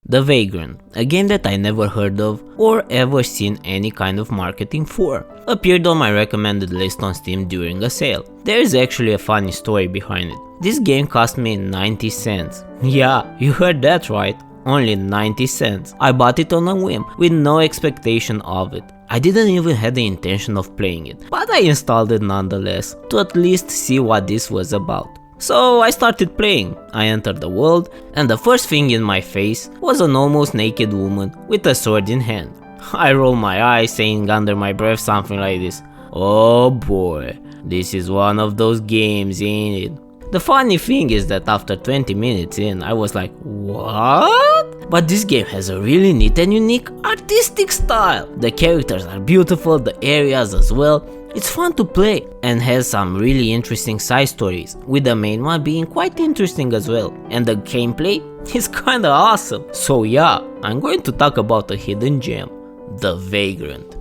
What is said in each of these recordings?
The Vagrant, a game that I never heard of or ever seen any kind of marketing for, appeared on my recommended list on Steam during a sale. There is actually a funny story behind it. This game cost me 90 cents. Yeah, you heard that right, only 90 cents. I bought it on a whim with no expectation of it. I didn't even have the intention of playing it, but I installed it nonetheless to at least see what this was about. So I started playing. I entered the world, and the first thing in my face was an almost naked woman with a sword in hand. I rolled my eyes, saying under my breath something like this: "Oh boy, this is one of those games, ain't it?" The funny thing is that after 20 minutes in, I was like, what? But this game has a really neat and unique artistic style. The characters are beautiful, the areas as well. It's fun to play and has some really interesting side stories, with the main one being quite interesting as well. And the gameplay is kinda awesome. So yeah, I'm going to talk about a hidden gem, the Vagrant.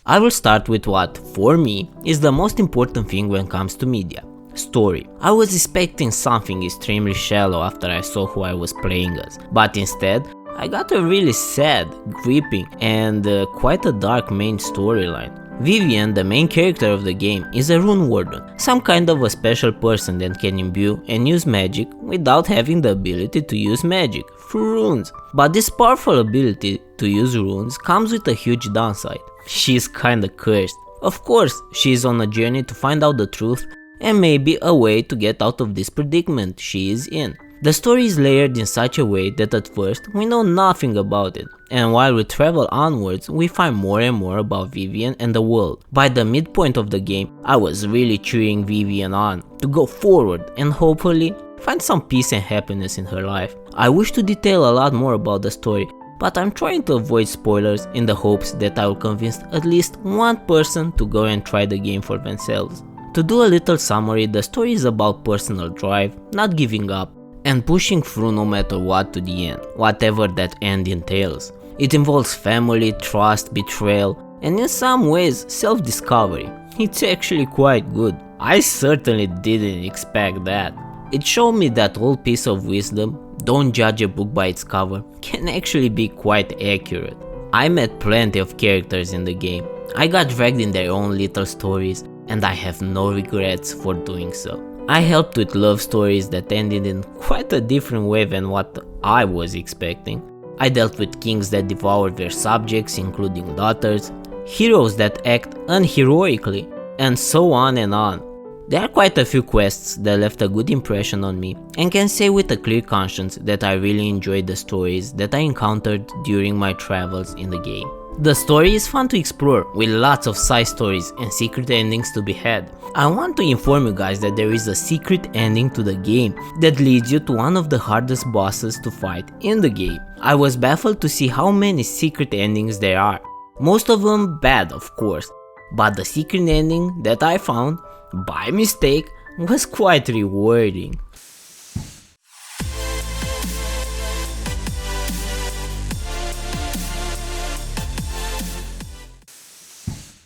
I will start with what, for me, is the most important thing when it comes to media: story. I was expecting something extremely shallow after I saw who I was playing as, but instead, I got a really sad, gripping, and quite a dark main storyline. Vivian, the main character of the game, is a rune warden, some kind of a special person that can imbue and use magic without having the ability to use magic through runes. But this powerful ability to use runes comes with a huge downside. She is kinda cursed. Of course, she is on a journey to find out the truth and maybe a way to get out of this predicament she is in. The story is layered in such a way that at first we know nothing about it, and while we travel onwards we find more and more about Vivian and the world. By the midpoint of the game, I was really cheering Vivian on to go forward and hopefully find some peace and happiness in her life. I wish to detail a lot more about the story, but I'm trying to avoid spoilers in the hopes that I will convince at least one person to go and try the game for themselves. To do a little summary, the story is about personal drive, not giving up, and pushing through no matter what to the end, whatever that end entails. It involves family, trust, betrayal, and in some ways self-discovery. It's actually quite good. I certainly didn't expect that. It showed me that old piece of wisdom, don't judge a book by its cover, can actually be quite accurate. I met plenty of characters in the game. I got dragged in their own little stories, and I have no regrets for doing so. I helped with love stories that ended in quite a different way than what I was expecting. I dealt with kings that devoured their subjects, including daughters, heroes that act unheroically, and so on and on. There are quite a few quests that left a good impression on me, and can say with a clear conscience that I really enjoyed the stories that I encountered during my travels in the game. The story is fun to explore, with lots of side stories and secret endings to be had. I want to inform you guys that there is a secret ending to the game that leads you to one of the hardest bosses to fight in the game. I was baffled to see how many secret endings there are, most of them bad of course, but the secret ending that I found, by mistake, was quite rewarding.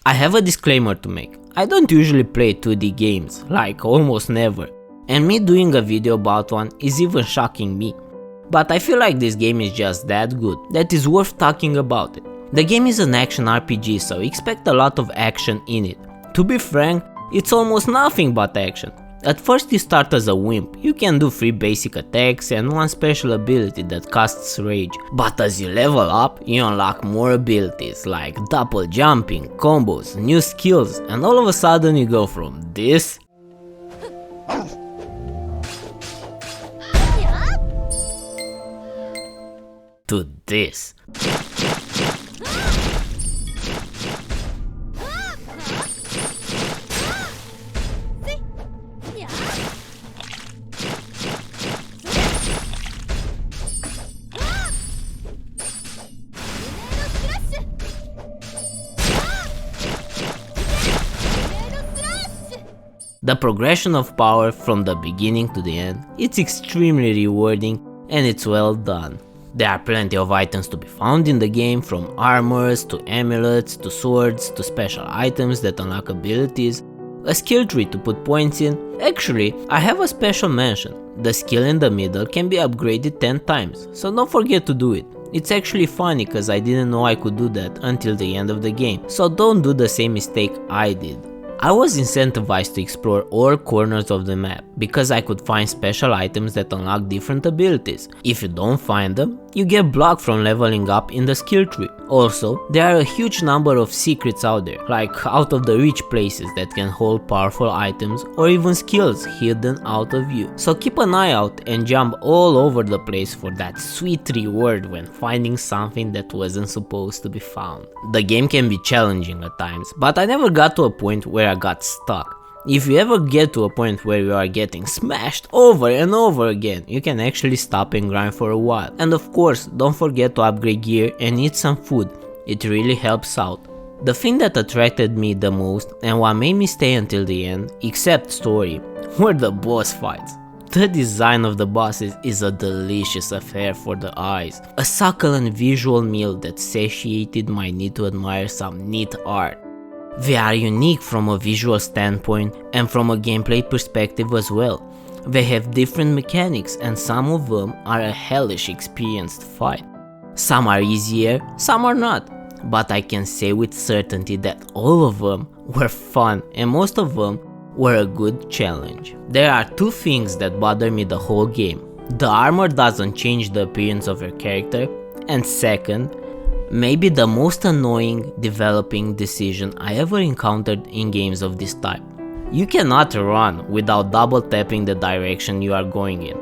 I have a disclaimer to make. I don't usually play 2D games, like almost never, and me doing a video about one is even shocking me. But I feel like this game is just that good, that is worth talking about it. The game is an action RPG, so expect a lot of action in it. To be frank, it's almost nothing but action. At first you start as a wimp, you can do 3 basic attacks and 1 special ability that casts rage. But as you level up, you unlock more abilities like double jumping, combos, new skills, and all of a sudden you go from this to this. The progression of power from the beginning to the end, it's extremely rewarding and it's well done. There are plenty of items to be found in the game, from armors to amulets to swords to special items that unlock abilities, a skill tree to put points in. Actually, I have a special mention. The skill in the middle can be upgraded 10 times, so don't forget to do it. It's actually funny cause I didn't know I could do that until the end of the game, so don't do the same mistake I did. I was incentivized to explore all corners of the map because I could find special items that unlock different abilities. If you don't find them, you get blocked from leveling up in the skill tree. Also, there are a huge number of secrets out there, like out of the reach places that can hold powerful items or even skills hidden out of view. So keep an eye out and jump all over the place for that sweet reward when finding something that wasn't supposed to be found. The game can be challenging at times, but I never got to a point where I got stuck. If you ever get to a point where you are getting smashed over and over again, you can actually stop and grind for a while. And of course, don't forget to upgrade gear and eat some food. It really helps out. The thing that attracted me the most and what made me stay until the end, except story, were the boss fights. The design of the bosses is a delicious affair for the eyes, a succulent visual meal that satiated my need to admire some neat art. They are unique from a visual standpoint and from a gameplay perspective as well. They have different mechanics and some of them are a hellish experience to fight. Some are easier, some are not, but I can say with certainty that all of them were fun and most of them were a good challenge. There are two things that bother me the whole game. The armor doesn't change the appearance of your character, and second, maybe the most annoying developing decision I ever encountered in games of this type. You cannot run without double tapping the direction you are going in.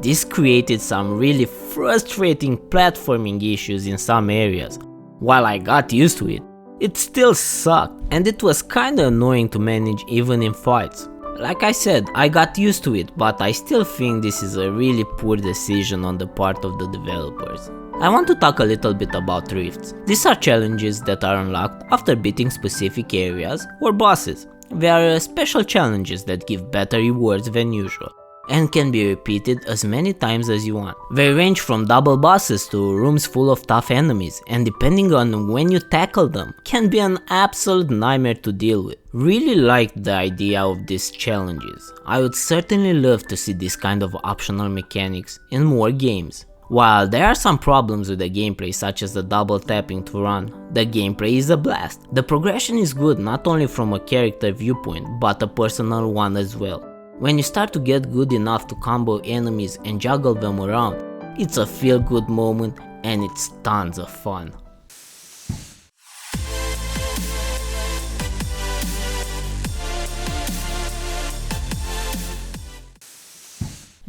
This created some really frustrating platforming issues in some areas. While I got used to it, it still sucked and it was kinda annoying to manage even in fights. Like I said, I got used to it, but I still think this is a really poor decision on the part of the developers. I want to talk a little bit about rifts. These are challenges that are unlocked after beating specific areas or bosses. They are special challenges that give better rewards than usual and can be repeated as many times as you want. They range from double bosses to rooms full of tough enemies, and depending on when you tackle them, can be an absolute nightmare to deal with. Really liked the idea of these challenges. I would certainly love to see this kind of optional mechanics in more games. While there are some problems with the gameplay, such as the double tapping to run, the gameplay is a blast. The progression is good not only from a character viewpoint, but a personal one as well. When you start to get good enough to combo enemies and juggle them around, it's a feel-good moment and it's tons of fun.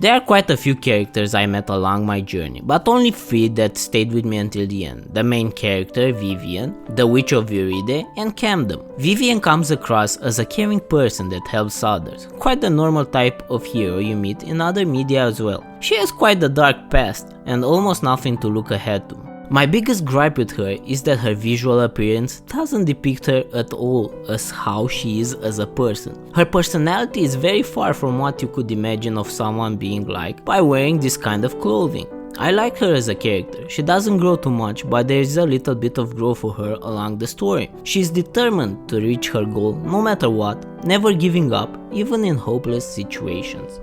There are quite a few characters I met along my journey, but only 3 that stayed with me until the end. The main character, Vivian, the Witch of Euride, and Camden. Vivian comes across as a caring person that helps others, quite the normal type of hero you meet in other media as well. She has quite a dark past and almost nothing to look ahead to. My biggest gripe with her is that her visual appearance doesn't depict her at all as how she is as a person. Her personality is very far from what you could imagine of someone being like by wearing this kind of clothing. I like her as a character. She doesn't grow too much, but there is a little bit of growth for her along the story. She is determined to reach her goal no matter what, never giving up even in hopeless situations.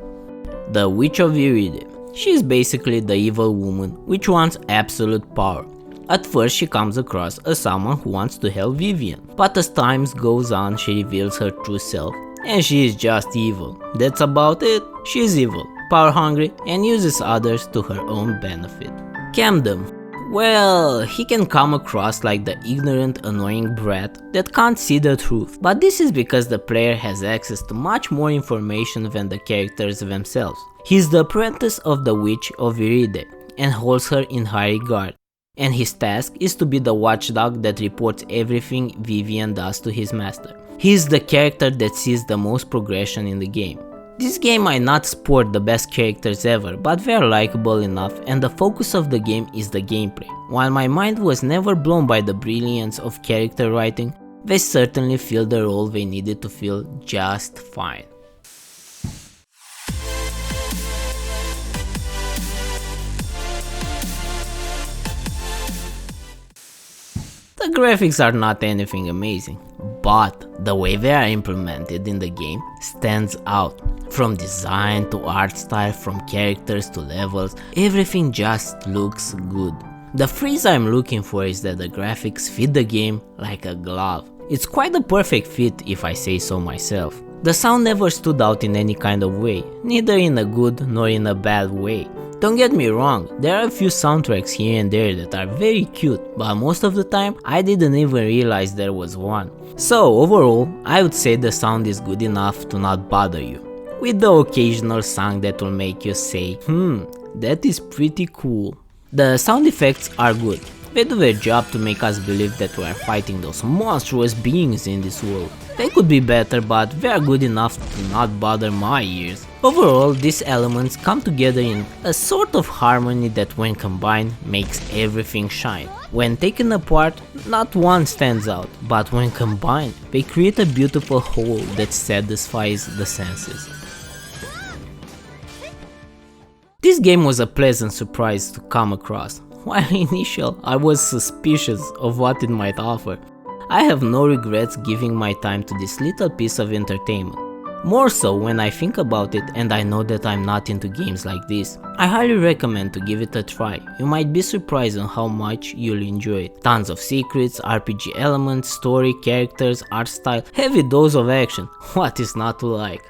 The Witch of Euride. She is basically the evil woman which wants absolute power. At first she comes across as someone who wants to help Vivian, but as time goes on she reveals her true self and she is just evil. That's about it. She is evil, power hungry and uses others to her own benefit. Camden. Well, he can come across like the ignorant, annoying brat that can't see the truth, but this is because the player has access to much more information than the characters themselves. He is the apprentice of the Witch of Euride and holds her in high regard, and his task is to be the watchdog that reports everything Vivian does to his master. He is the character that sees the most progression in the game. This game might not sport the best characters ever, but they are likable enough and the focus of the game is the gameplay. While my mind was never blown by the brilliance of character writing, they certainly filled the role they needed to fill just fine. The graphics are not anything amazing, but the way they are implemented in the game stands out. From design to art style, from characters to levels, everything just looks good. The phrase I'm looking for is that the graphics fit the game like a glove. It's quite a perfect fit if I say so myself. The sound never stood out in any kind of way, neither in a good nor in a bad way. Don't get me wrong, there are a few soundtracks here and there that are very cute, but most of the time I didn't even realize there was one. So overall, I would say the sound is good enough to not bother you, with the occasional song that will make you say, that is pretty cool. The sound effects are good. They do their job to make us believe that we are fighting those monstrous beings in this world. They could be better, but they are good enough to not bother my ears. Overall, these elements come together in a sort of harmony that when combined makes everything shine. When taken apart, not one stands out, but when combined, they create a beautiful whole that satisfies the senses. This game was a pleasant surprise to come across. While initial, I was suspicious of what it might offer. I have no regrets giving my time to this little piece of entertainment. More so when I think about it and I know that I'm not into games like this. I highly recommend to give it a try. You might be surprised on how much you'll enjoy it. Tons of secrets, RPG elements, story, characters, art style, heavy dose of action. What is not to like?